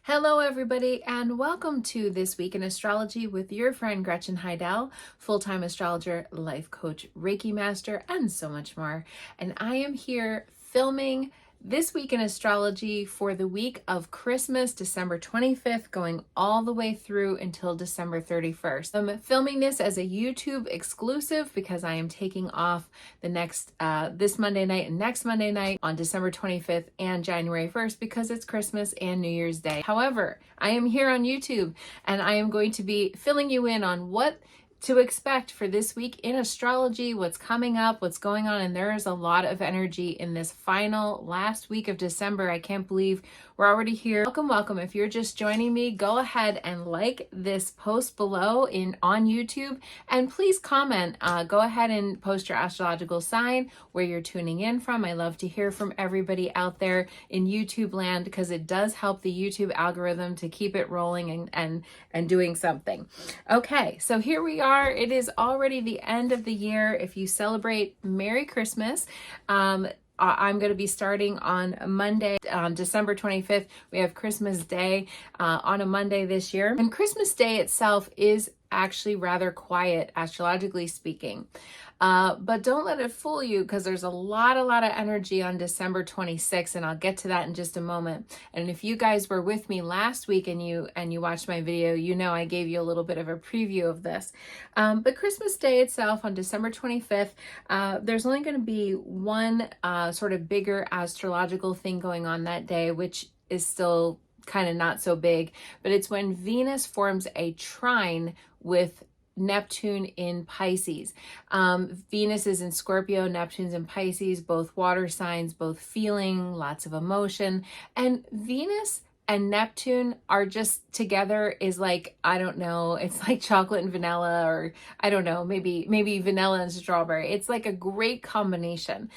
Hello, everybody, and welcome to This Week in Astrology with your friend Gretchen Heidel, full-time astrologer, life coach, Reiki master, and so much more. And I am here filming This Week in Astrology for the week of Christmas, December 25th, going all the way through until December 31st. I'm filming this as a YouTube exclusive because I am taking off the next this Monday night and next Monday night on December 25th and January 1st because it's Christmas and New Year's Day. However, I am here on YouTube and I am going to be filling you in on what to expect for this week in astrology, what's coming up, what's going on, and there is a lot of energy in this final last week of December. I can't believe we're already here. Welcome, welcome. If you're just joining me, go ahead and like this post below on YouTube, and please comment. Go ahead and post your astrological sign, where you're tuning in from. I love to hear from everybody out there in YouTube land because it does help the YouTube algorithm to keep it rolling and doing something. Okay, so here we are. It is already the end of the year. If you celebrate, Merry Christmas. I'm going to be starting on Monday, on December 25th. We have Christmas Day on a Monday this year. And Christmas Day itself is actually rather quiet, astrologically speaking. But don't let it fool you because there's a lot of energy on December 26th, and I'll get to that in just a moment. And if you guys were with me last week and you watched my video, you know I gave you a little bit of a preview of this. But Christmas Day itself on December 25th, there's only going to be one sort of bigger astrological thing going on that day, which is still kind of not so big, but it's when Venus forms a trine with Neptune in Pisces. Venus is in Scorpio, Neptune's in Pisces, both water signs, both feeling, lots of emotion. And Venus and Neptune are just together is like, I don't know, it's like chocolate and vanilla, or I don't know, maybe vanilla and strawberry. It's like a great combination,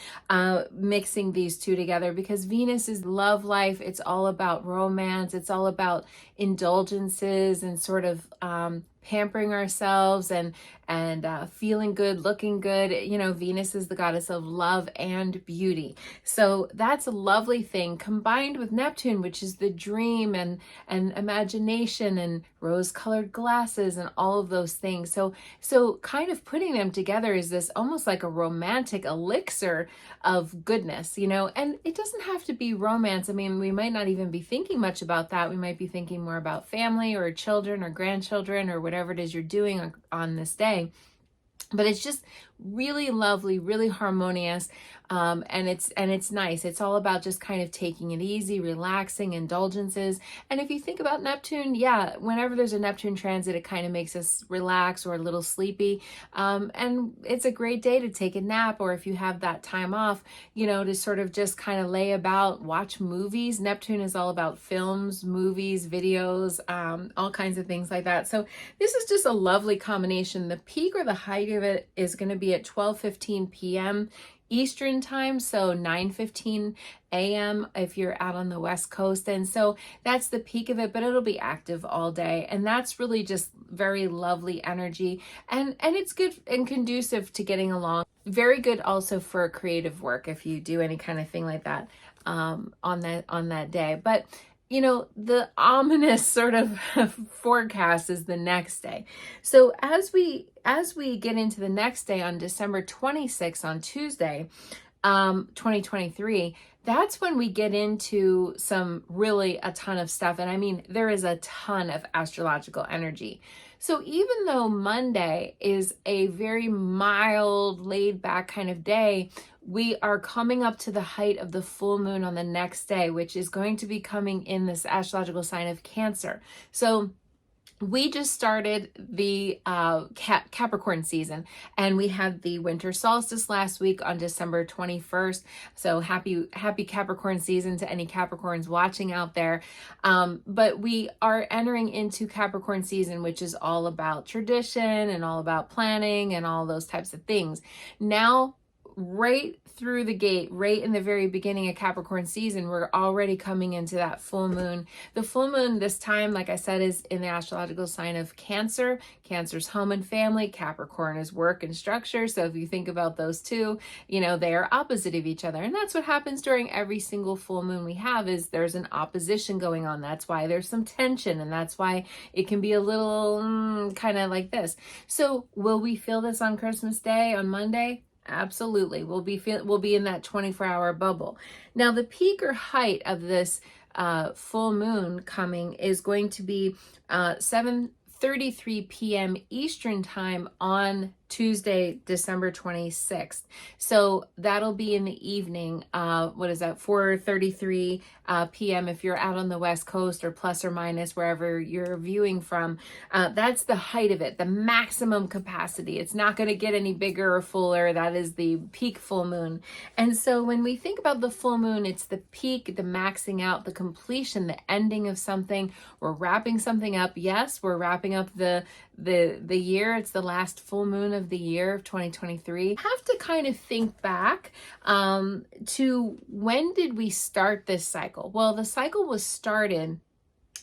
mixing these two together, because Venus is love life. It's all about romance. It's all about indulgences and sort of pampering ourselves and feeling good, looking good. You know, Venus is the goddess of love and beauty. So that's a lovely thing, combined with Neptune, which is the dream and imagination and rose-colored glasses and all of those things. So kind of putting them together is this almost like a romantic elixir of goodness, you know, and it doesn't have to be romance. I mean, we might not even be thinking much about that. We might be thinking more about family or children or grandchildren or whatever it is you're doing on this day. But it's just really lovely, really harmonious, and it's nice. It's all about just kind of taking it easy, relaxing, indulgences. And if you think about Neptune, yeah, whenever there's a Neptune transit, it kind of makes us relax or a little sleepy. And it's a great day to take a nap, or if you have that time off, you know, to sort of just kind of lay about, watch movies. Neptune is all about films, movies, videos, all kinds of things like that. So this is just a lovely combination. The peak or the height of it is going to be at 12:15 p.m. Eastern time, so 9:15 a.m. if you're out on the West Coast. And so that's the peak of it, but it'll be active all day. And that's really just very lovely energy. And it's good and conducive to getting along. Very good also for creative work if you do any kind of thing like that on that day. But you know, the ominous sort of forecast is the next day. So as we get into the next day on December 26th, on Tuesday, 2023, that's when we get into a ton of stuff. And I mean, there is a ton of astrological energy. So even though Monday is a very mild, laid back kind of day, we are coming up to the height of the full moon on the next day, which is going to be coming in this astrological sign of Cancer. So we just started the Capricorn season, and we had the winter solstice last week on December 21st. So happy Capricorn season to any Capricorns watching out there. But we are entering into Capricorn season, which is all about tradition and all about planning and all those types of things. Now, right through the gate, right in the very beginning of Capricorn season, we're already coming into that full moon. The full moon this time, like I said, is in the astrological sign of Cancer. Cancer's home and family. Capricorn is work and structure. So if you think about those two, you know, they are opposite of each other. And that's what happens during every single full moon we have, is there's an opposition going on. That's why there's some tension, and that's why it can be a little kind of like this. So will we feel this on Christmas Day, on Monday? Absolutely. We'll be in that 24-hour bubble. Now, the peak or height of this full moon coming is going to be 7:33 p.m. Eastern time on Tuesday, December 26th. So that'll be in the evening. What is that? 4:33 p.m. if you're out on the West Coast, or plus or minus wherever you're viewing from. That's the height of it, the maximum capacity. It's not going to get any bigger or fuller. That is the peak full moon. And so when we think about the full moon, it's the peak, the maxing out, the completion, the ending of something. We're wrapping something up. Yes, we're wrapping up the year. It's the last full moon of the year of 2023. Have to kind of think back to when did we start this cycle? Well, the cycle was started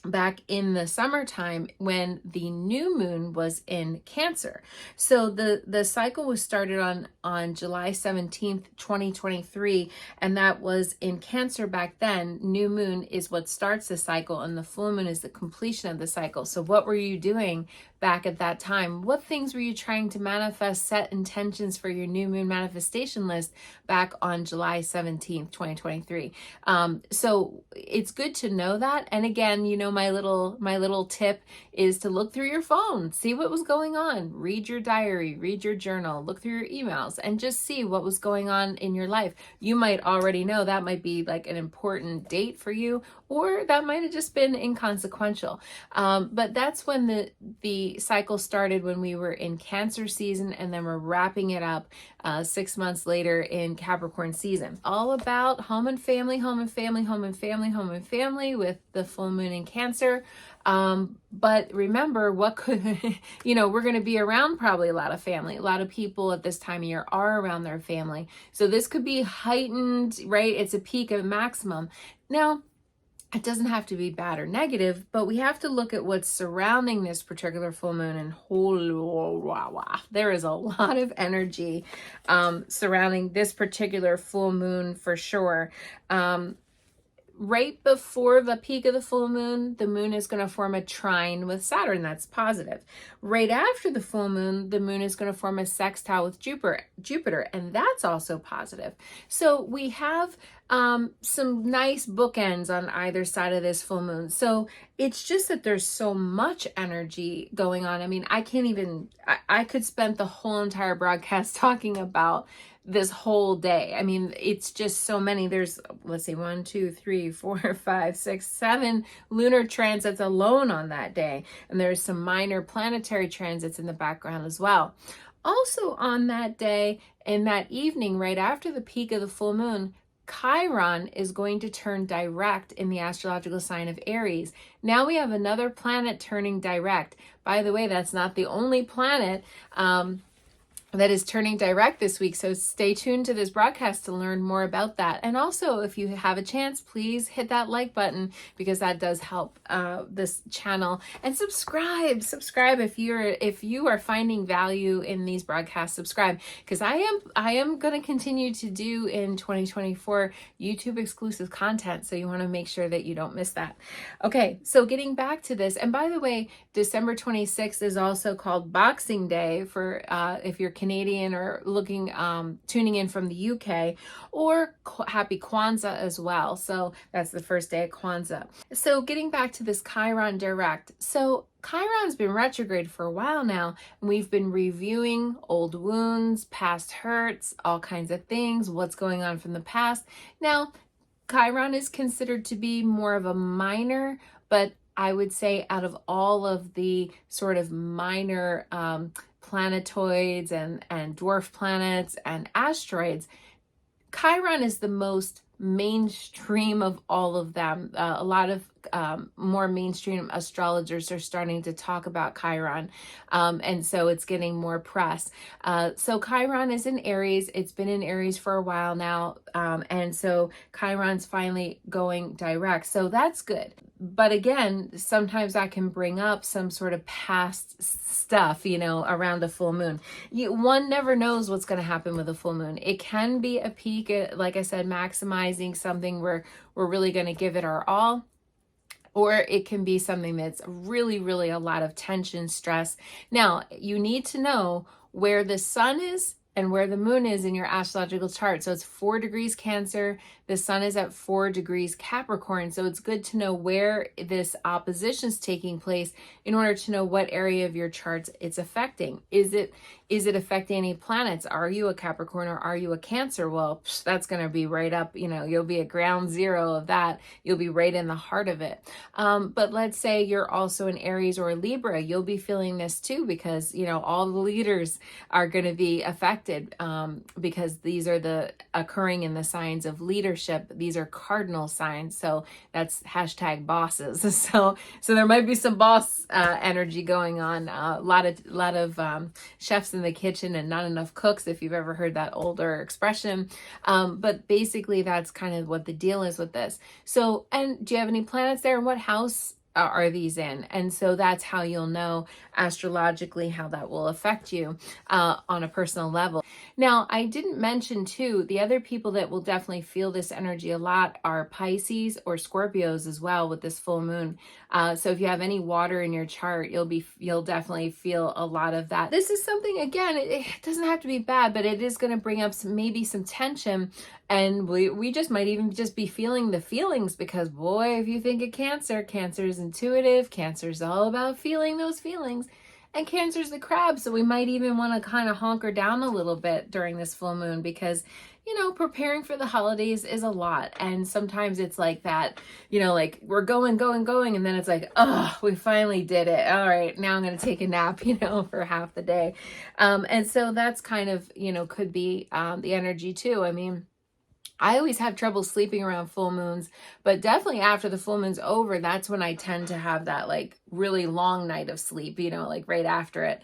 back in the summertime when the new moon was in Cancer. So the cycle was started on July 17th, 2023, and that was in Cancer back then. New moon is what starts the cycle, and the full moon is the completion of the cycle. So what were you doing back at that time? What things were you trying to manifest, set intentions for your new moon manifestation list back on July 17th, 2023? So it's good to know that. And again, you know, my little tip is to look through your phone, see what was going on, read your diary, read your journal, look through your emails, and just see what was going on in your life. You might already know that might be like an important date for you, or that might have just been inconsequential. But that's when the cycle started, when we were in Cancer season, and then we're wrapping it up 6 months later in Capricorn season. All about home and family, home and family, home and family, home and family, with the full moon in Cancer. But remember, what could, you know, we're going to be around probably a lot of family. A lot of people at this time of year are around their family. So this could be heightened, right? It's a peak of maximum. Now, it doesn't have to be bad or negative, but we have to look at what's surrounding this particular full moon, and there is a lot of energy surrounding this particular full moon for sure. Right before the peak of the full moon, the moon is going to form a trine with Saturn. That's positive. Right after the full moon, the moon is going to form a sextile with Jupiter, and that's also positive. So we have some nice bookends on either side of this full moon. So it's just that there's so much energy going on. I mean, I could spend the whole entire broadcast talking about this whole day. I mean, it's just so many. There's, let's see, 1, 2, 3, 4, 5, 6, 7 lunar transits alone on that day. And there's some minor planetary transits in the background as well. Also on that day, in that evening, right after the peak of the full moon, Chiron is going to turn direct in the astrological sign of Aries. Now we have another planet turning direct. By the way, that's not the only planet that is turning direct this week. So stay tuned to this broadcast to learn more about that. And also, if you have a chance, please hit that like button, because that does help this channel. And subscribe if you are finding value in these broadcasts. Subscribe, because I am going to continue to do in 2024 YouTube exclusive content. So you want to make sure that you don't miss that. Okay, so getting back to this, and by the way, December 26th is also called Boxing Day for if you're Canadian or tuning in from the UK, or happy Kwanzaa as well. So that's the first day of Kwanzaa. So getting back to this Chiron direct. So Chiron's been retrograde for a while now, and we've been reviewing old wounds, past hurts, all kinds of things, what's going on from the past. Now, Chiron is considered to be more of a minor, but I would say out of all of the sort of minor planetoids and dwarf planets and asteroids, Chiron is the most mainstream of all of them. A lot of more mainstream astrologers are starting to talk about Chiron, and so it's getting more press. So Chiron is in Aries. It's been in Aries for a while now, and so Chiron's finally going direct. So that's good. But again, sometimes that can bring up some sort of past stuff, around a full moon. One never knows what's going to happen with a full moon. It can be a peak, like I said, maximizing something where we're really going to give it our all. Or it can be something that's really, really a lot of tension, stress. Now, you need to know where the sun is and where the moon is in your astrological chart. So it's 4 degrees Cancer. The sun is at 4 degrees Capricorn. So it's good to know where this opposition is taking place in order to know what area of your charts it's affecting. Is it affecting any planets? Are you a Capricorn or are you a Cancer? Well, that's going to be right up, you'll be at ground zero of that. You'll be right in the heart of it. But let's say you're also an Aries or a Libra. You'll be feeling this too because, all the leaders are going to be affected because these are occurring in the signs of leadership. These are cardinal signs. So that's #bosses. So there might be some boss energy going on. A lot of chefs in the kitchen and not enough cooks, if you've ever heard that older expression. But basically that's kind of what the deal is with this. So, and do you have any planets there? And what house are these in? And so that's how you'll know astrologically how that will affect you on a personal level. Now, I didn't mention too, the other people that will definitely feel this energy a lot are Pisces or Scorpios as well with this full moon. So if you have any water in your chart, you'll definitely feel a lot of that. This is something, again, it doesn't have to be bad, but it is going to bring up maybe some tension. And we just might even just be feeling the feelings because, boy, if you think of Cancer, Cancer is intuitive. Cancer is all about feeling those feelings. And Cancer's the crab, so we might even want to kind of hunker down a little bit during this full moon because, preparing for the holidays is a lot. And sometimes it's like that, like we're going, and then it's like, oh, we finally did it. All right, now I'm going to take a nap, for half the day. And so that's kind of, could be the energy too. I mean, I always have trouble sleeping around full moons, but definitely after the full moon's over, that's when I tend to have that like really long night of sleep, like right after it.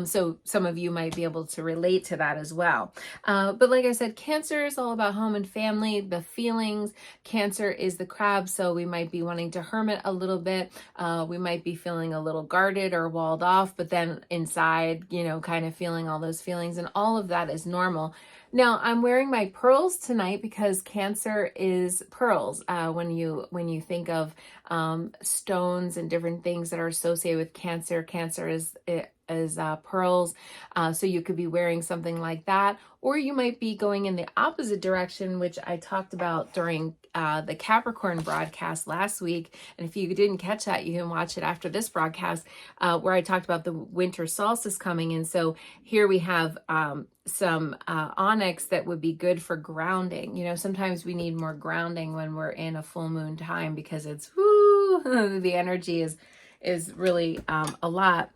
So some of you might be able to relate to that as well. But like I said, Cancer is all about home and family, the feelings. Cancer is the crab, so we might be wanting to hermit a little bit. We might be feeling a little guarded or walled off, but then inside, kind of feeling all those feelings, and all of that is normal. Now, I'm wearing my pearls tonight because Cancer is pearls. When you think of stones and different things that are associated with Cancer, Cancer is pearls. So you could be wearing something like that, or you might be going in the opposite direction, which I talked about during the Capricorn broadcast last week. And if you didn't catch that, you can watch it after this broadcast, where I talked about the winter solstice coming in. So here we have some onyx that would be good for grounding. Sometimes we need more grounding when we're in a full moon time because it's the energy is really a lot.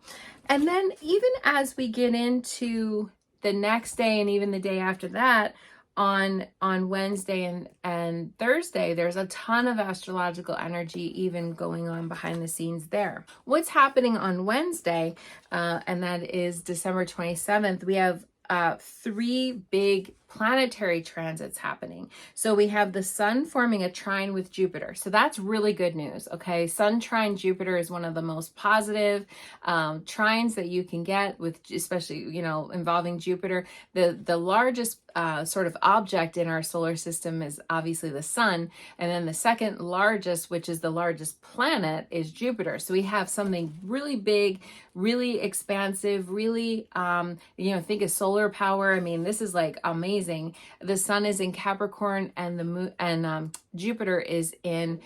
And then even as we get into the next day and even the day after that, on Wednesday and Thursday, there's a ton of astrological energy even going on behind the scenes there. What's happening on Wednesday, and that is December 27th, we have 3 big planetary transits happening. So we have the sun forming a trine with Jupiter. So that's really good news. Okay. Sun trine Jupiter is one of the most positive trines that you can get with, especially, involving Jupiter. The largest sort of object in our solar system is obviously the sun. And then the second largest, which is the largest planet, is Jupiter. So we have something really big, really expansive, really, think of solar power. I mean, this is like amazing. The sun is in Capricorn and the moon and Jupiter is in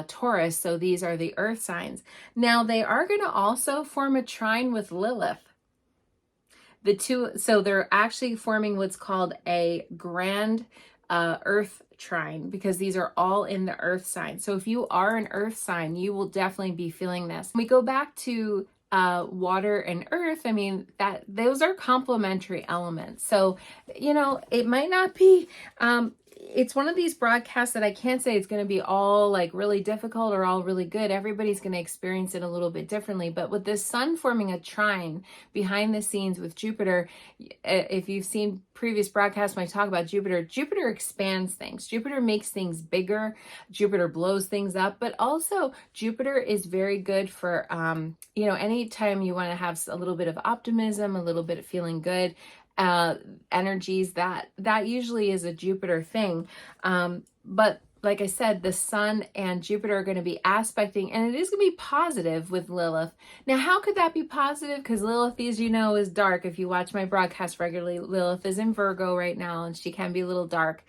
Taurus. So these are the earth signs. Now they are going to also form a trine with Lilith. The two, so they're actually forming what's called a grand earth trine because these are all in the earth sign. So if you are an earth sign, you will definitely be feeling this. We go back to water and earth. I mean, those are complementary elements. So, it might not be, it's one of these broadcasts that I can't say it's going to be all like really difficult or all really good. Everybody's going to experience it a little bit differently. But with this sun forming a trine behind the scenes with Jupiter, if you've seen previous broadcasts when I talk about Jupiter, Jupiter expands things. Jupiter makes things bigger. Jupiter blows things up. But also Jupiter is very good for, anytime you want to have a little bit of optimism, a little bit of feeling good, energies, that usually is a Jupiter thing. But like I said, the sun and Jupiter are going to be aspecting, and it is going to be positive with Lilith. Now, how could that be positive? Because Lilith, as you know, is dark. If you watch my broadcast regularly, Lilith is in Virgo right now, and she can be a little dark.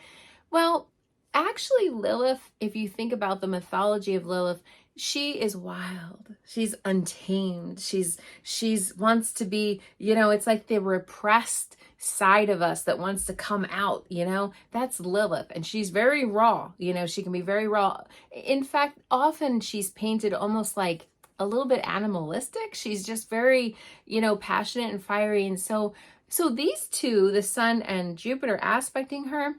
Well, actually, Lilith, if you think about the mythology of Lilith, she is wild. She's untamed. She's wants to be, it's like the repressed side of us that wants to come out, that's Lilith. And she's very raw, she can be very raw. In fact, often she's painted almost like a little bit animalistic. She's just very, passionate and fiery. And so these two, the sun and Jupiter aspecting her,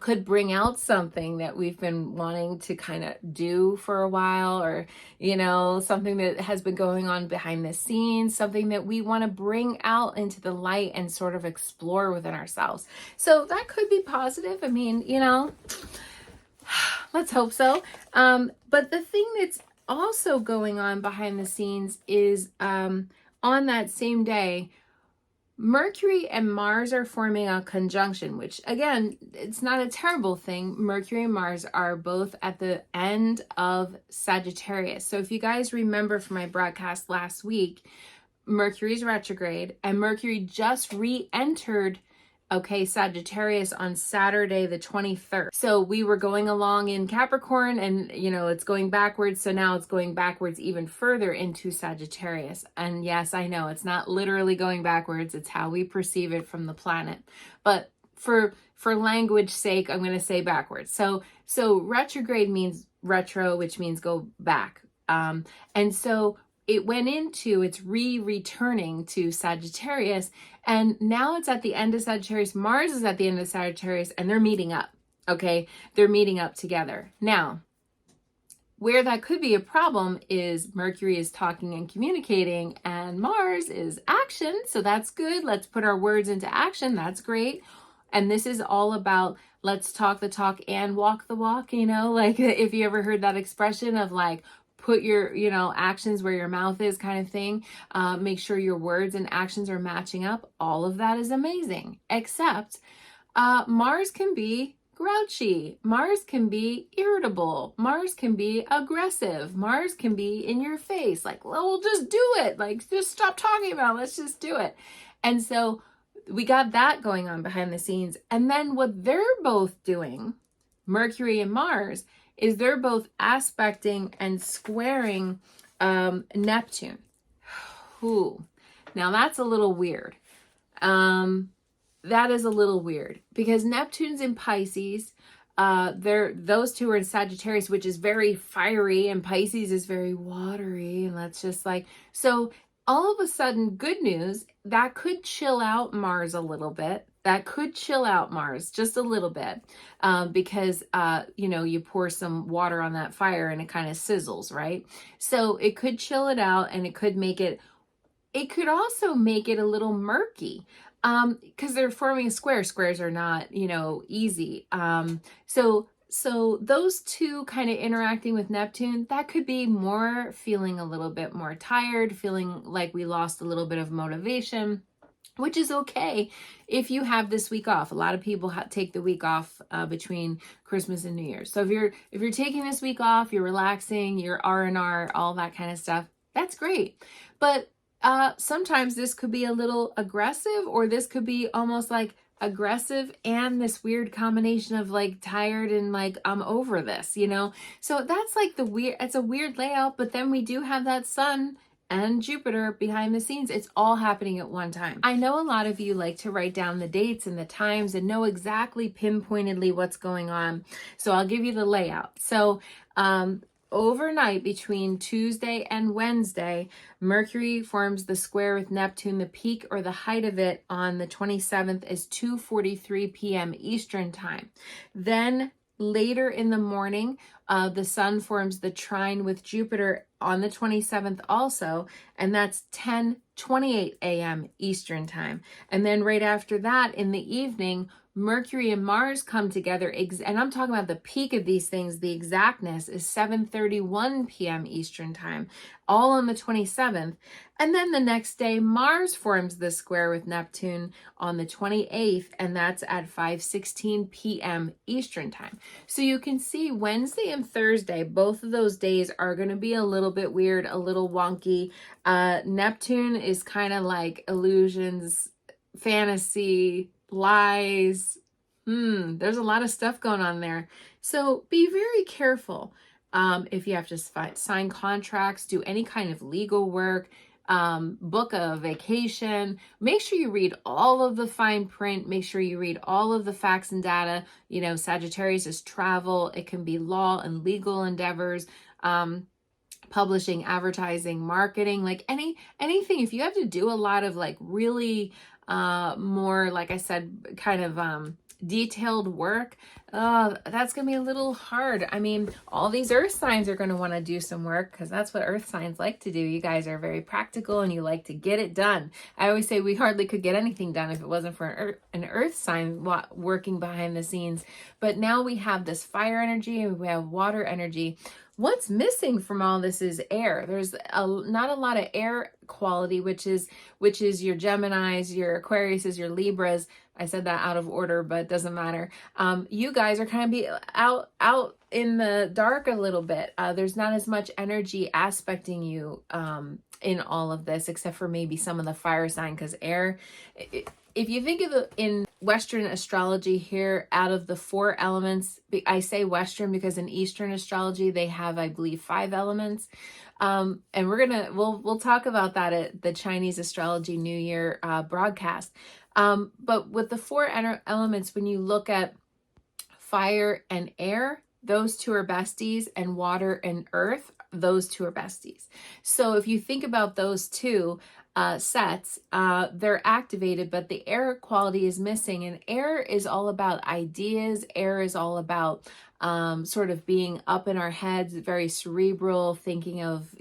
could bring out something that we've been wanting to kind of do for a while, or, something that has been going on behind the scenes, something that we want to bring out into the light and sort of explore within ourselves. So that could be positive. I mean, let's hope so. But the thing that's also going on behind the scenes is on that same day, Mercury and Mars are forming a conjunction, which again, it's not a terrible thing. Mercury and Mars are both at the end of Sagittarius. So if you guys remember from my broadcast last week, Mercury's retrograde and Mercury just re-entered Sagittarius on Saturday, the 23rd. So we were going along in Capricorn and, it's going backwards. So now it's going backwards even further into Sagittarius. And yes, I know it's not literally going backwards. It's how we perceive it from the planet. But for language sake, I'm going to say backwards. So retrograde means retro, which means go back. And so it went into, it's returning to Sagittarius, and now it's at the end of Sagittarius. Mars is at the end of Sagittarius, and they're meeting up, They're meeting up together. Now, where that could be a problem is Mercury is talking and communicating, and Mars is action, so that's good. Let's put our words into action. That's great. And this is all about let's talk the talk and walk the walk, like if you ever heard that expression of like, put your, actions where your mouth is kind of thing. Make sure your words and actions are matching up. All of that is amazing, except Mars can be grouchy. Mars can be irritable. Mars can be aggressive. Mars can be in your face. Like, well, we'll just do it. Like, just stop talking about it. Let's just do it. And so we got that going on behind the scenes. And then what they're both doing, Mercury and Mars, is they're both aspecting and squaring Neptune. Ooh. Now that's a little weird. That is a little weird because Neptune's in Pisces. Those two are in Sagittarius, which is very fiery, and Pisces is very watery. And that's just like, so all of a sudden, good news, that could chill out Mars a little bit. That could chill out Mars just a little bit because, you pour some water on that fire and it kind of sizzles, right? So it could chill it out, and it could also make it a little murky because they're forming a square. Squares are not, easy. So those two kind of interacting with Neptune, that could be more feeling a little bit more tired, feeling like we lost a little bit of motivation, which is okay if you have this week off. A lot of people take the week off between Christmas and New Year's. So if you're taking this week off, you're relaxing, you're R&R, all that kind of stuff, that's great. But sometimes this could be a little aggressive, or this could be almost like aggressive and this weird combination of like tired and like I'm over this, So that's like it's a weird layout, but then we do have that sun and Jupiter behind the scenes. It's all happening at one time. I know a lot of you like to write down the dates and the times and know exactly pinpointedly what's going on. So I'll give you the layout. So overnight between Tuesday and Wednesday, Mercury forms the square with Neptune. The peak or the height of it on the 27th is 2:43 p.m. Eastern time. Then later in the morning, the sun forms the trine with Jupiter on the 27th also, and that's 10:28 a.m. Eastern time. And then right after that in the evening, Mercury and Mars come together, and I'm talking about the peak of these things, the exactness is 7:31 p.m. Eastern time, all on the 27th. And then the next day, Mars forms the square with Neptune on the 28th, and that's at 5:16 p.m. Eastern time. So you can see Wednesday and Thursday, both of those days are going to be a little bit weird, a little wonky. Neptune is kind of like illusions, fantasy, lies. There's a lot of stuff going on there. So be very careful if you have to sign contracts, do any kind of legal work, book a vacation. Make sure you read all of the fine print. Make sure you read all of the facts and data. You know, Sagittarius is travel. It can be law and legal endeavors. Publishing, advertising, marketing, like anything. If you have to do a lot of like really more, like I said, kind of detailed work, that's gonna be a little hard. I mean, all these earth signs are gonna want to do some work because that's what earth signs like to do. You guys are very practical and you like to get it done. I always say we hardly could get anything done if it wasn't for an earth sign working behind the scenes. But now we have this fire energy and we have water energy. What's missing from all this is air. There's not a lot of air quality, which is your Geminis, your Aquariuses, your Libras. I said that out of order, but it doesn't matter. You guys are kind of be out in the dark a little bit. There's not as much energy aspecting you in all of this, except for maybe some of the fire sign, because air. If you think of it in Western astrology here, out of the 4 elements, I say Western because in Eastern astrology, they have, I believe, 5 elements. And we'll talk about that at the Chinese Astrology New Year broadcast. But with the 4 elements, when you look at fire and air, those 2 are besties, and water and earth, those 2 are besties. So if you think about those 2, sets, they're activated, but the air quality is missing. And air is all about ideas. Air is all about sort of being up in our heads, very cerebral, thinking of,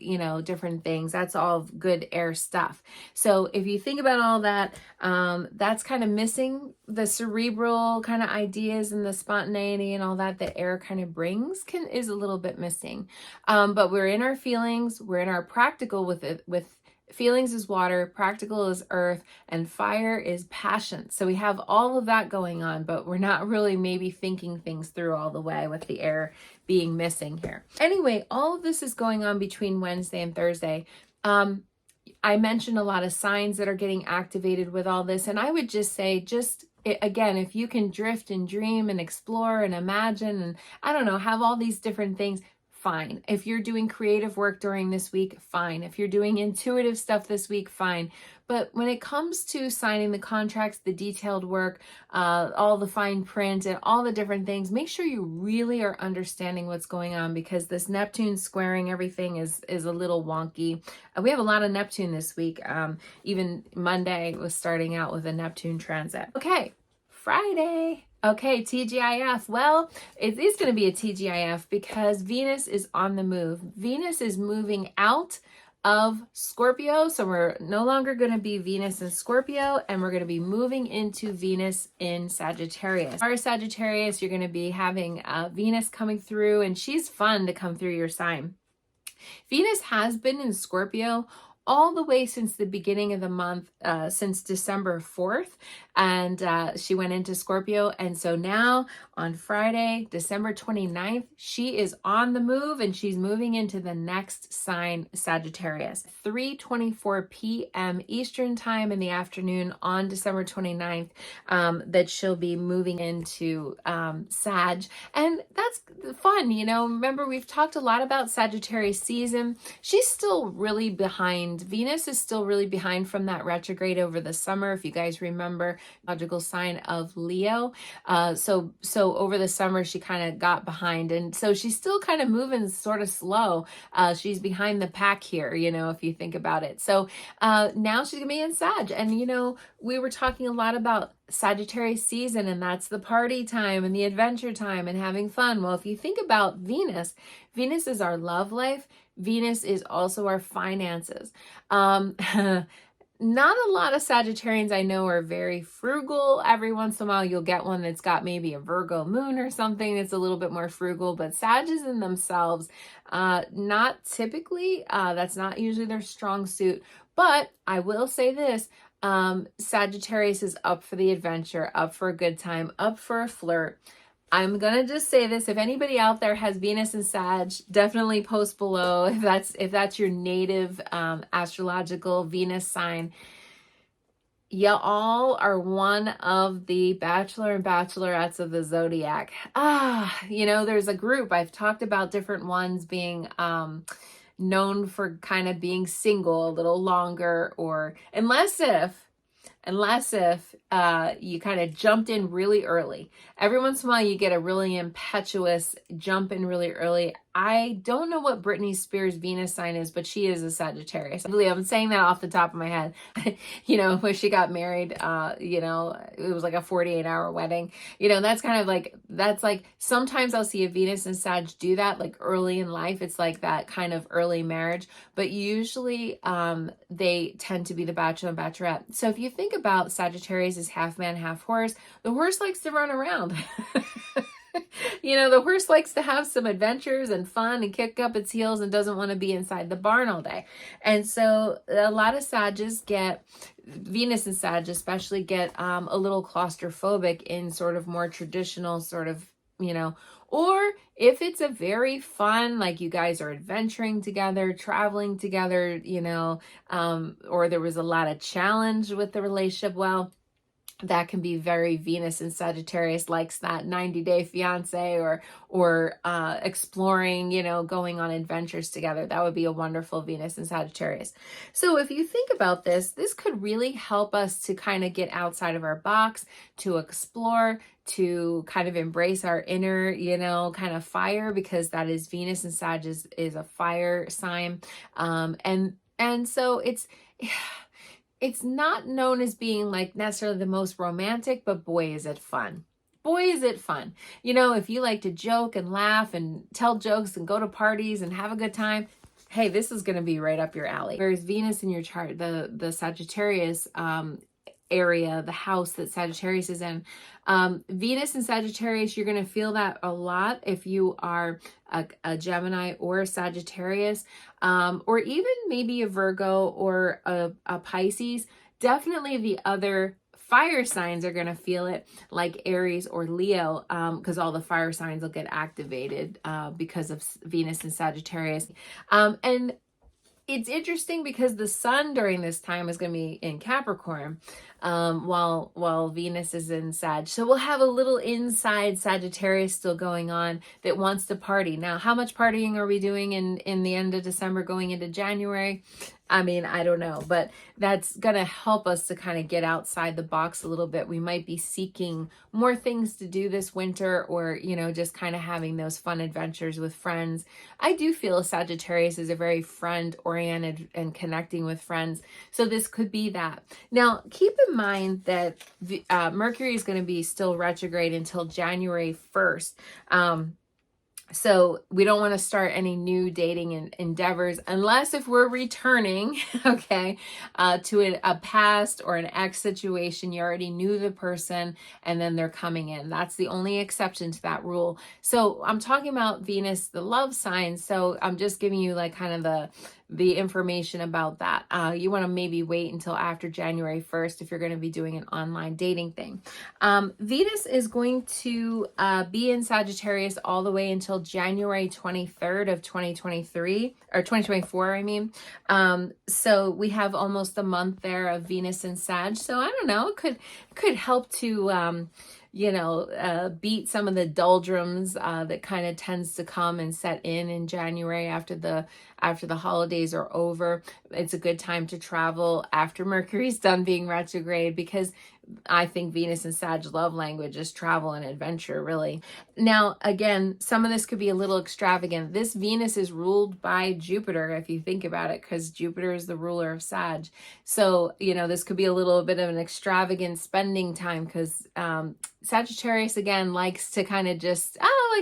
different things. That's all good air stuff. So if you think about all that, that's kind of missing. The cerebral kind of ideas and the spontaneity and all that air kind of brings is a little bit missing. But we're in our feelings, we're in our practical with feelings is water, practical is earth, and fire is passion. So we have all of that going on, but we're not really maybe thinking things through all the way with the air being missing here. Anyway, all of this is going on between Wednesday and Thursday. I mentioned a lot of signs that are getting activated with all this, and I would just say, again, if you can drift and dream and explore and imagine and, I don't know, have all these different things, fine. If you're doing creative work during this week, fine. If you're doing intuitive stuff this week, fine. But when it comes to signing the contracts, the detailed work, all the fine print and all the different things, make sure you really are understanding what's going on, because this Neptune squaring everything is a little wonky. We have a lot of Neptune this week. Even Monday was starting out with a Neptune transit. Okay, Friday. Okay, TGIF. Well, it is going to be a TGIF because Venus is on the move. Venus is moving out of Scorpio, so we're no longer going to be Venus in Scorpio, and we're going to be moving into Venus in Sagittarius. Our Sagittarius, you're going to be having Venus coming through, and she's fun to come through your sign. Venus has been in Scorpio all the way since the beginning of the month, since December 4th, and she went into Scorpio. And so now on Friday, December 29th, she is on the move, and she's moving into the next sign, Sagittarius. 3:24 p.m. Eastern time in the afternoon on December 29th, that she'll be moving into Sag. And that's fun, Remember, we've talked a lot about Sagittarius season. She's still really behind behind. Venus is still really behind from that retrograde over the summer. If you guys remember, logical sign of Leo. So over the summer, she kind of got behind. And so she's still kind of moving sort of slow. She's behind the pack here, if you think about it. So now she's going to be in Sag. And, we were talking a lot about Sagittarius season, and that's the party time and the adventure time and having fun. Well, if you think about Venus is our love life. Venus is also our finances. Not a lot of Sagittarians I know are very frugal. Every once in a while you'll get one that's got maybe a Virgo moon or something that's a little bit more frugal, but Sages in themselves, not typically, that's not usually their strong suit. But I will say this, Sagittarius is up for the adventure, up for a good time, up for a flirt. I'm going to just say this. If anybody out there has Venus and Sag, definitely post below if that's your native astrological Venus sign. You all are one of the bachelor and bachelorettes of the zodiac. There's a group. I've talked about different ones being known for kind of being single a little longer, or unless if you kind of jumped in really early. Every once in a while you get a really impetuous jump in really early. I don't know what Britney Spears' Venus sign is, but she is a Sagittarius. I believe I'm saying that off the top of my head. When she got married, it was like a 48-hour wedding. That's kind of that's like, sometimes I'll see a Venus and Sag do that, like early in life. It's like that kind of early marriage, but usually they tend to be the bachelor and bachelorette. So if you think about Sagittarius as half man, half horse, the horse likes to run around. The horse likes to have some adventures and fun and kick up its heels and doesn't want to be inside the barn all day. And so a lot of Sages Venus and Sag especially get a little claustrophobic in sort of more traditional sort of, or if it's a very fun, like you guys are adventuring together, traveling together, or there was a lot of challenge with the relationship, well, that can be very Venus and Sagittarius, likes that 90-day fiance or exploring, going on adventures together. That would be a wonderful Venus and Sagittarius. So if you think about this could really help us to kind of get outside of our box, to explore, to kind of embrace our inner, kind of fire, because that is Venus and Sag is a fire sign. And so it's not known as being like necessarily the most romantic, but boy, is it fun. Boy, is it fun. If you like to joke and laugh and tell jokes and go to parties and have a good time, hey, this is going to be right up your alley. Whereas Venus in your chart, the Sagittarius area, the house that Sagittarius is in, Venus and Sagittarius, you're going to feel that a lot if you are a Gemini or a Sagittarius, or even maybe a Virgo or a Pisces. Definitely the other fire signs are going to feel it, like Aries or Leo, because all the fire signs will get activated because of Venus and Sagittarius. And it's interesting because the sun during this time is going to be in Capricorn, while Venus is in Sag. So we'll have a little inside Sagittarius still going on that wants to party. Now, how much partying are we doing in the end of December going into January? I mean, I don't know, but that's going to help us to kind of get outside the box a little bit. We might be seeking more things to do this winter, or, just kind of having those fun adventures with friends. I do feel Sagittarius is a very friend-oriented and connecting with friends. So this could be that. Now, keep in mind that Mercury is going to be still retrograde until January 1st. So we don't want to start any new dating endeavors unless if we're returning, okay, to a past or an ex situation. You already knew the person and then they're coming in. That's the only exception to that rule. So I'm talking about Venus, the love sign. So I'm just giving you like kind of the information about that. You want to maybe wait until after January 1st if you're going to be doing an online dating thing. Venus is going to be in Sagittarius all the way until January 23rd of 2023, or 2024, I mean. So we have almost a month there of Venus and Sag. So I don't know, it could help to beat some of the doldrums that kind of tends to come and set in January after after the holidays are over. It's a good time to travel after Mercury's done being retrograde, because I think Venus and Sag love language is travel and adventure, really. Now, again, some of this could be a little extravagant. This Venus is ruled by Jupiter, if you think about it, because Jupiter is the ruler of Sag. So, this could be a little bit of an extravagant spending time, because Sagittarius, again, likes to kind of just,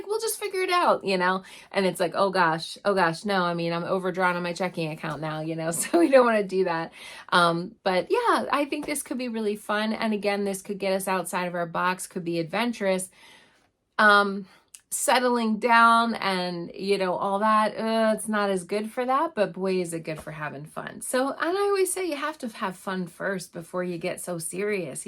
we'll just figure it out, and it's like, oh gosh, no, I'm overdrawn on my checking account now, so we don't want to do that. But yeah, I think this could be really fun. And again, this could get us outside of our box, could be adventurous. Settling down and, all that, it's not as good for that, but boy, is it good for having fun. So, and I always say you have to have fun first before you get so serious,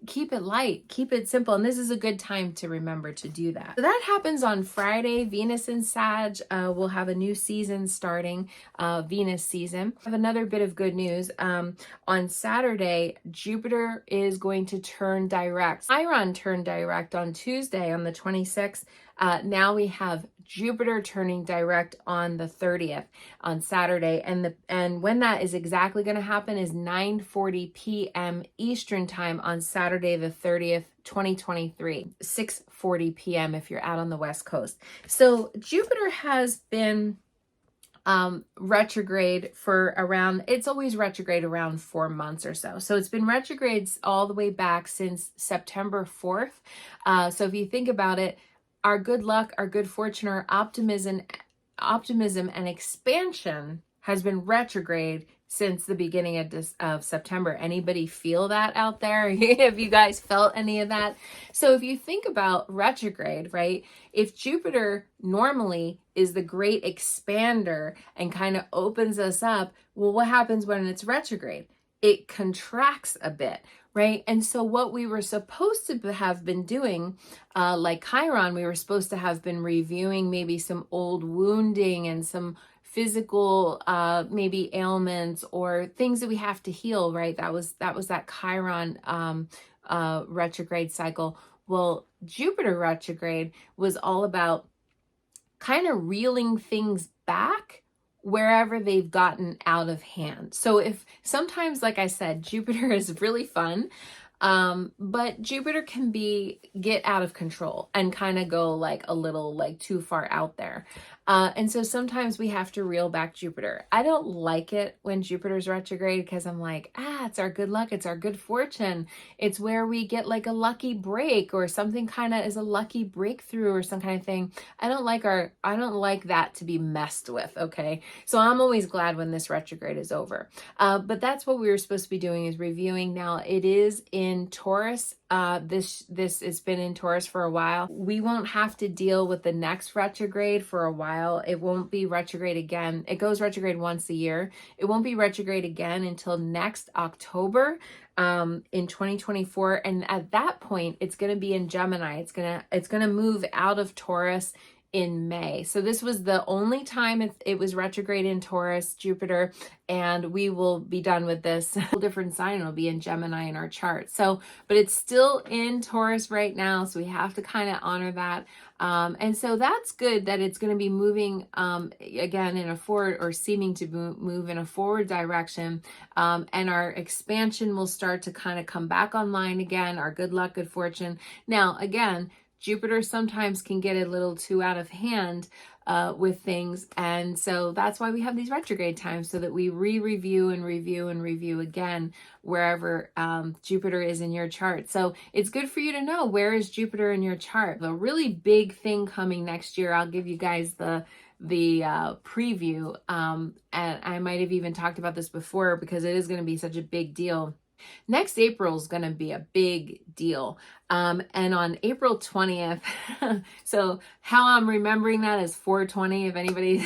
keep it light, keep it simple. And this is a good time to remember to do that. So that happens on Friday. Venus and Sag will have a new season starting, Venus season. I have another bit of good news. On Saturday, Jupiter is going to turn direct. Chiron turned direct on Tuesday on the 26th. Now we have Jupiter turning direct on the 30th on Saturday. And when that is exactly going to happen is 9:40 p.m. Eastern time on Saturday the 30th, 2023, 6:40 p.m. if you're out on the West Coast. So Jupiter has been retrograde for it's always retrograde around 4 months or so. So it's been retrograde all the way back since September 4th. So if you think about it, our good luck, our good fortune, our optimism and expansion has been retrograde since the beginning of September. Anybody feel that out there? Have you guys felt any of that? So if you think about retrograde, right? If Jupiter normally is the great expander and kind of opens us up, well, what happens when it's retrograde? It contracts a bit, right? And so what we were supposed to have been doing, like Chiron, we were supposed to have been reviewing maybe some old wounding and some physical maybe ailments or things that we have to heal, right? That was that Chiron retrograde cycle. Well, Jupiter retrograde was all about kind of reeling things back wherever they've gotten out of hand. So if sometimes, like I said, Jupiter is really fun, but Jupiter can get out of control and kind of go like a little like too far out there. And so sometimes we have to reel back Jupiter. I don't like it when Jupiter's retrograde because I'm like, it's our good luck. It's our good fortune. It's where we get like a lucky break or something kind of is a lucky breakthrough or some kind of thing. I don't like that to be messed with. Okay. So I'm always glad when this retrograde is over. But that's what we were supposed to be doing is reviewing. Now it is in Taurus. This has been in Taurus for a while. We won't have to deal with the next retrograde for a while. It won't be retrograde again. It goes retrograde once a year. It won't be retrograde again until next October in 2024. And at that point, it's going to be in Gemini. It's going to move out of Taurus in May. So this was the only time it was retrograde in Taurus, Jupiter, and we will be done with this. A whole different sign. It'll be in Gemini in our chart. So, but it's still in Taurus right now. So we have to kind of honor that. And so that's good that it's going to be moving again in a forward or seeming to move in a forward direction. And our expansion will start to kind of come back online again. Our good luck, good fortune. Now, again, Jupiter sometimes can get a little too out of hand with things. And so that's why we have these retrograde times so that we review and review again wherever Jupiter is in your chart. So it's good for you to know where is Jupiter in your chart. The really big thing coming next year, I'll give you guys the preview. And I might have even talked about this before because it is going to be such a big deal. Next April is going to be a big deal. And on April 20th, so how I'm remembering that is 420. If anybody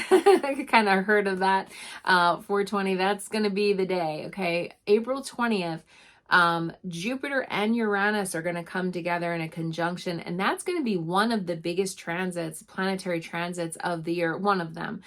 kind of heard of that, 420, that's going to be the day. Okay. April 20th, Jupiter and Uranus are going to come together in a conjunction, and that's going to be one of the biggest transits, planetary transits of the year. One of them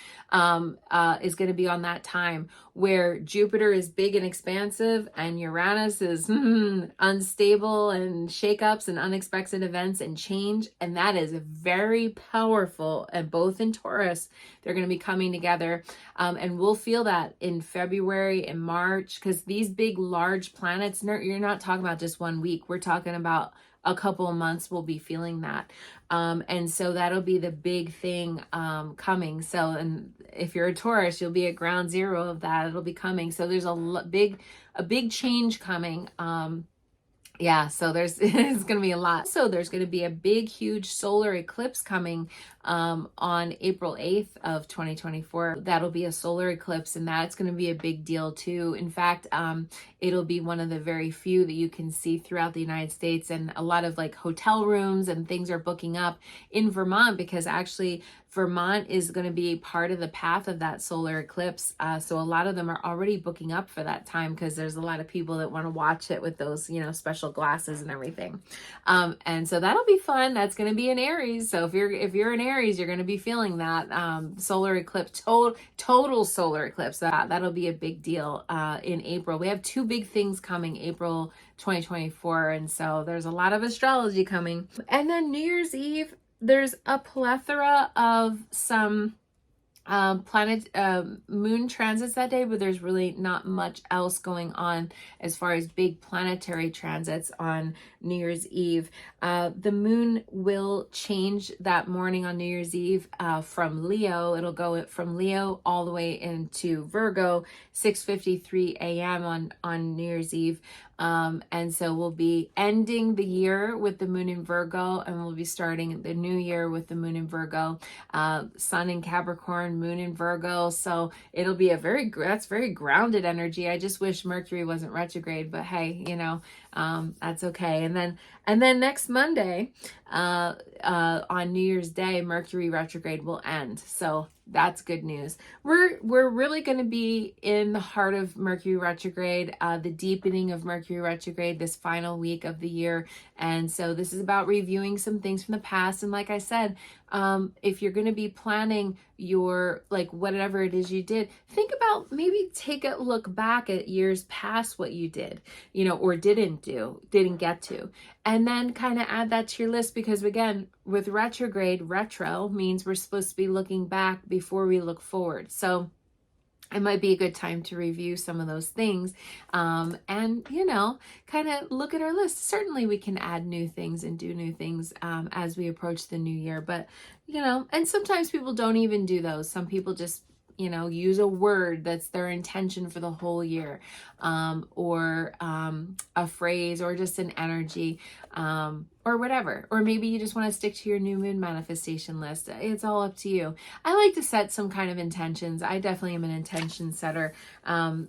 is going to be on that time where Jupiter is big and expansive and Uranus is unstable and shakeups and unexpected events and change. And that is very powerful. And both in Taurus, they're going to be coming together. And we'll feel that in February and March, because these big, large planets, you're not talking about just 1 week. We're talking about a couple of months we'll be feeling that. And so that'll be the big thing coming. So, and if you're a Taurus, you'll be at ground zero of that. It'll be coming. So there's a big change coming. Yeah, so there's it's going to be a lot. So there's going to be a big, huge solar eclipse coming on April 8th of 2024. That'll be a solar eclipse, and that's going to be a big deal too. In fact, it'll be one of the very few that you can see throughout the United States, and a lot of like hotel rooms and things are booking up in Vermont, because actually Vermont is going to be part of the path of that solar eclipse. So a lot of them are already booking up for that time, because there's a lot of people that want to watch it with those, special glasses and everything. And so that'll be fun. That's going to be in Aries. So if you're in Aries, you're going to be feeling that solar eclipse, total solar eclipse. That'll be a big deal in April. We have two big things coming April 2024. And so there's a lot of astrology coming. And then New Year's Eve, there's a plethora of some moon transits that day, but there's really not much else going on as far as big planetary transits on New Year's Eve. The moon will change that morning on New Year's Eve from Leo. It'll go from Leo all the way into Virgo, 6:53 a.m. on New Year's Eve. And so we'll be ending the year with the moon in Virgo, and we'll be starting the new year with the moon in Virgo, sun in Capricorn, moon in Virgo. So it'll be that's very grounded energy. I just wish Mercury wasn't retrograde, but hey, that's okay. And then next Monday, on New Year's Day, Mercury retrograde will end. So that's good news. We're really going to be in the heart of Mercury retrograde, the deepening of Mercury retrograde this final week of the year. And so this is about reviewing some things from the past. And like I said, if you're going to be planning your, like, whatever it is you did, think about, maybe take a look back at years past, what you did, or didn't get to, and then kind of add that to your list, because again, with retrograde, retro means we're supposed to be looking back before we look forward. So it might be a good time to review some of those things, and kind of look at our list. Certainly we can add new things and do new things as we approach the new year, but and sometimes people don't even do those. Some people just use a word that's their intention for the whole year, or a phrase, or just an energy, or whatever. Or maybe you just want to stick to your new moon manifestation list. It's all up to you. I like to set some kind of intentions. I definitely am an intention setter. And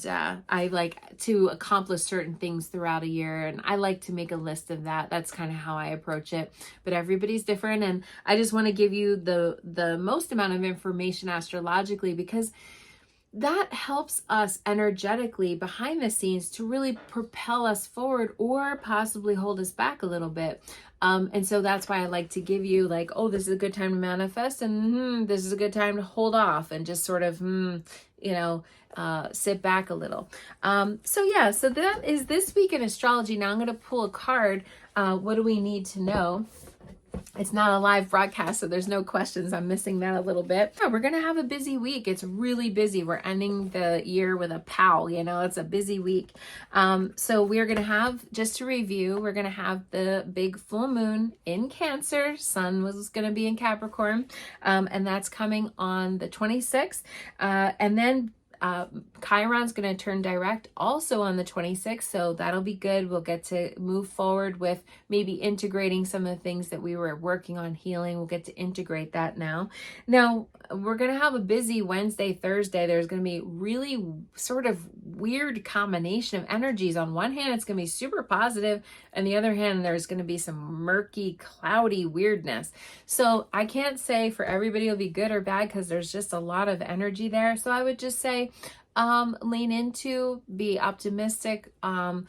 I like to accomplish certain things throughout a year. And I like to make a list of that. That's kind of how I approach it. But everybody's different. And I just want to give you the most amount of information astrologically, because that helps us energetically behind the scenes to really propel us forward, or possibly hold us back a little bit. And so that's why I like to give you, like, oh, this is a good time to manifest, and this is a good time to hold off and just sort of, sit back a little. So that is this week in astrology. Now I'm going to pull a card. What do we need to know? It's not a live broadcast, so there's no questions. I'm missing that a little bit. Yeah, we're going to have a busy week. It's really busy. We're ending the year with a pow, it's a busy week. So we're going to have, just to review, we're going to have the big full moon in Cancer. Sun was going to be in Capricorn, and that's coming on the 26th. And then Chiron's going to turn direct also on the 26th, so that'll be good. We'll get to move forward with maybe integrating some of the things that we were working on healing. We'll get to integrate that now. Now, we're going to have a busy Wednesday, Thursday. There's going to be really sort of weird combination of energies. On one hand, it's going to be super positive. On the other hand, there's going to be some murky, cloudy weirdness. So I can't say for everybody it'll be good or bad, because there's just a lot of energy there. So I would just say, lean into, be optimistic. And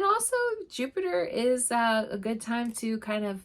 also Jupiter is a good time to kind of,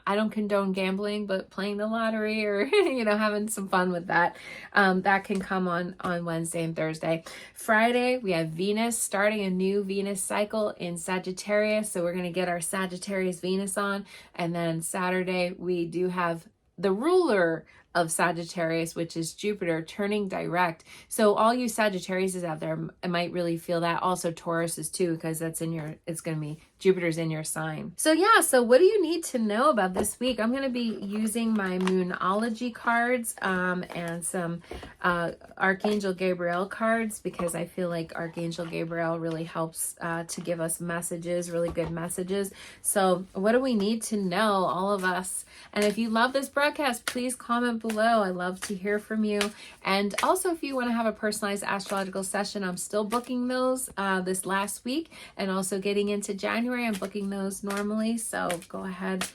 I don't condone gambling, but playing the lottery or, having some fun with that. That can come on Wednesday and Thursday. Friday, we have Venus starting a new Venus cycle in Sagittarius. So we're going to get our Sagittarius Venus on. And then Saturday, we do have the ruler of Sagittarius, which is Jupiter, turning direct. So all you Sagittarius out there might really feel that. Also Taurus is too, because it's going to be Jupiter's in your sign. So yeah, so what do you need to know about this week? I'm going to be using my Moonology cards and some Archangel Gabriel cards, because I feel like Archangel Gabriel really helps to give us messages, really good messages. So what do we need to know, all of us? And if you love this broadcast, please comment below. I love to hear from you. And also, if you want to have a personalized astrological session, I'm still booking those this last week, and also getting into January, I'm booking those normally. So go ahead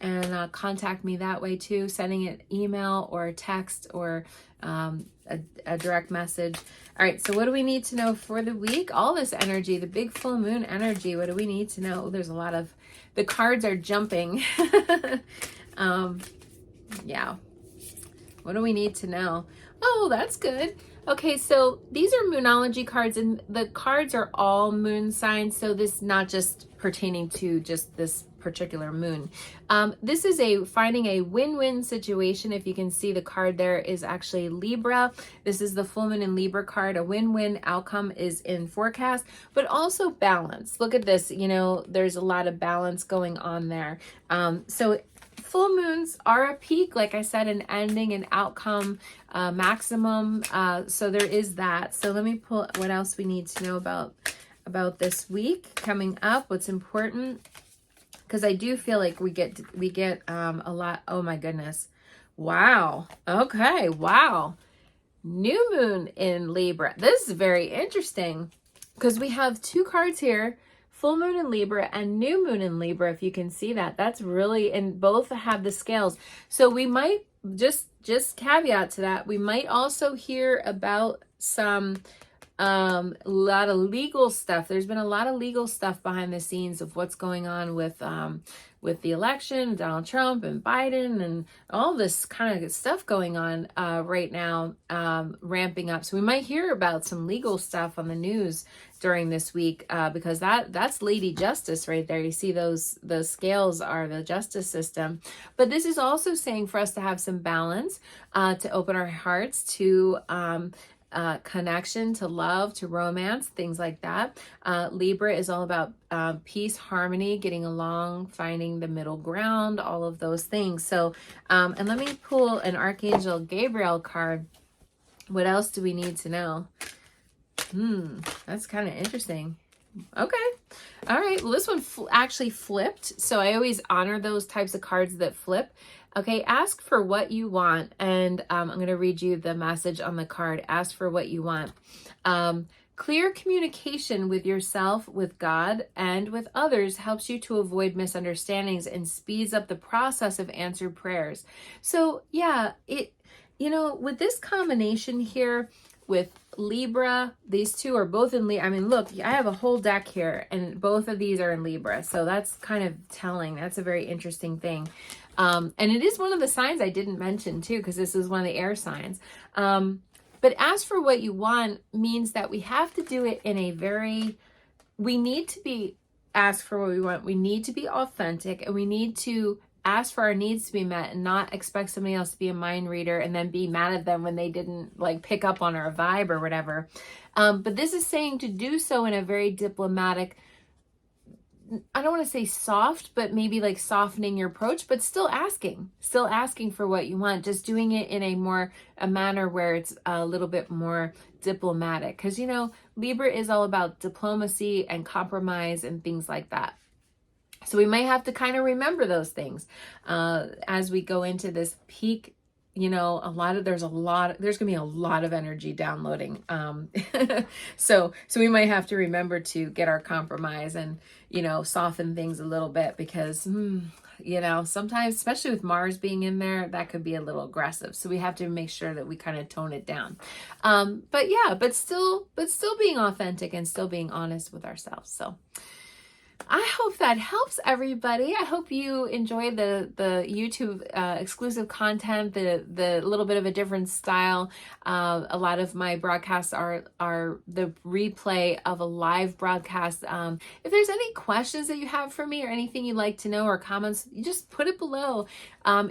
and contact me that way too, sending an email or a text or a direct message. All right, so what do we need to know for the week? All this energy, the big full moon energy, what do we need to know? There's a lot of, the cards are jumping. Yeah. What do we need to know? Oh, that's good. Okay, so these are Moonology cards, and the cards are all moon signs. So this is not just pertaining to just this particular moon. This is finding a win-win situation. If you can see, the card there is actually Libra. This is the full moon in Libra card. A win-win outcome is in forecast, but also balance. Look at this, there's a lot of balance going on there. So full moons are a peak, like I said, an ending, an outcome, maximum. So there is that. So let me pull what else we need to know about this week coming up. What's important, because I do feel like we get a lot. Oh my goodness! Wow. Okay. Wow. New moon in Libra. This is very interesting because we have two cards here. Full moon in Libra and new moon in Libra, if you can see that. That's really, and both have the scales. So we might, just caveat to that, we might also hear about some, lot of legal stuff. There's been a lot of legal stuff behind the scenes of what's going on with the election, Donald Trump and Biden, and all this kind of stuff going on right now, ramping up. So we might hear about some legal stuff on the news during this week, because that's Lady Justice right there. You see the scales are the justice system. But this is also saying for us to have some balance, to open our hearts to connection, to love, to romance, things like that. Libra is all about peace, harmony, getting along, finding the middle ground, all of those things. So, and let me pull an Archangel Gabriel card. What else do we need to know? That's kind of interesting. Okay. All right. Well, this one actually flipped. So I always honor those types of cards that flip. Okay. Ask for what you want. And I'm going to read you the message on the card. Ask for what you want. Clear communication with yourself, with God, and with others helps you to avoid misunderstandings and speeds up the process of answered prayers. So yeah, with this combination here, with Libra, these two are both in Libra. I mean, look, I have a whole deck here and both of these are in Libra. So that's kind of telling. That's a very interesting thing. And it is one of the signs I didn't mention too, because this is one of the air signs. But ask for what you want means that we have to do it in we need to be ask for what we want. We need to be authentic, and we need to ask for our needs to be met and not expect somebody else to be a mind reader and then be mad at them when they didn't pick up on our vibe or whatever. But this is saying to do so in a very diplomatic, I don't want to say soft, but maybe softening your approach, but still asking for what you want, just doing it in a manner where it's a little bit more diplomatic. Because, Libra is all about diplomacy and compromise and things like that. So we might have to kind of remember those things as we go into this peak. There's going to be a lot of energy downloading. So we might have to remember to get our compromise and, soften things a little bit, because you know, sometimes, especially with Mars being in there, that could be a little aggressive. So we have to make sure that we kind of tone it down. But yeah, but still being authentic and still being honest with ourselves. So I hope that helps everybody. I hope you enjoy the YouTube exclusive content, the little bit of a different style. A lot of my broadcasts are the replay of a live broadcast. If there's any questions that you have for me or anything you'd like to know or comments, you just put it below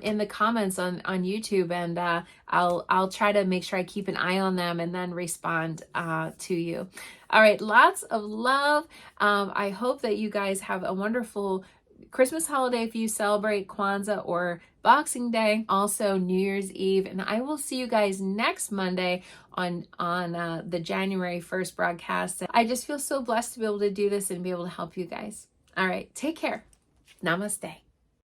in the comments on YouTube, and I'll try to make sure I keep an eye on them and then respond to you. All right, lots of love. I hope that you guys have a wonderful Christmas holiday if you celebrate Kwanzaa or Boxing Day, also New Year's Eve, and I will see you guys next Monday on the January 1st broadcast. I just feel so blessed to be able to do this and be able to help you guys. All right, take care. Namaste.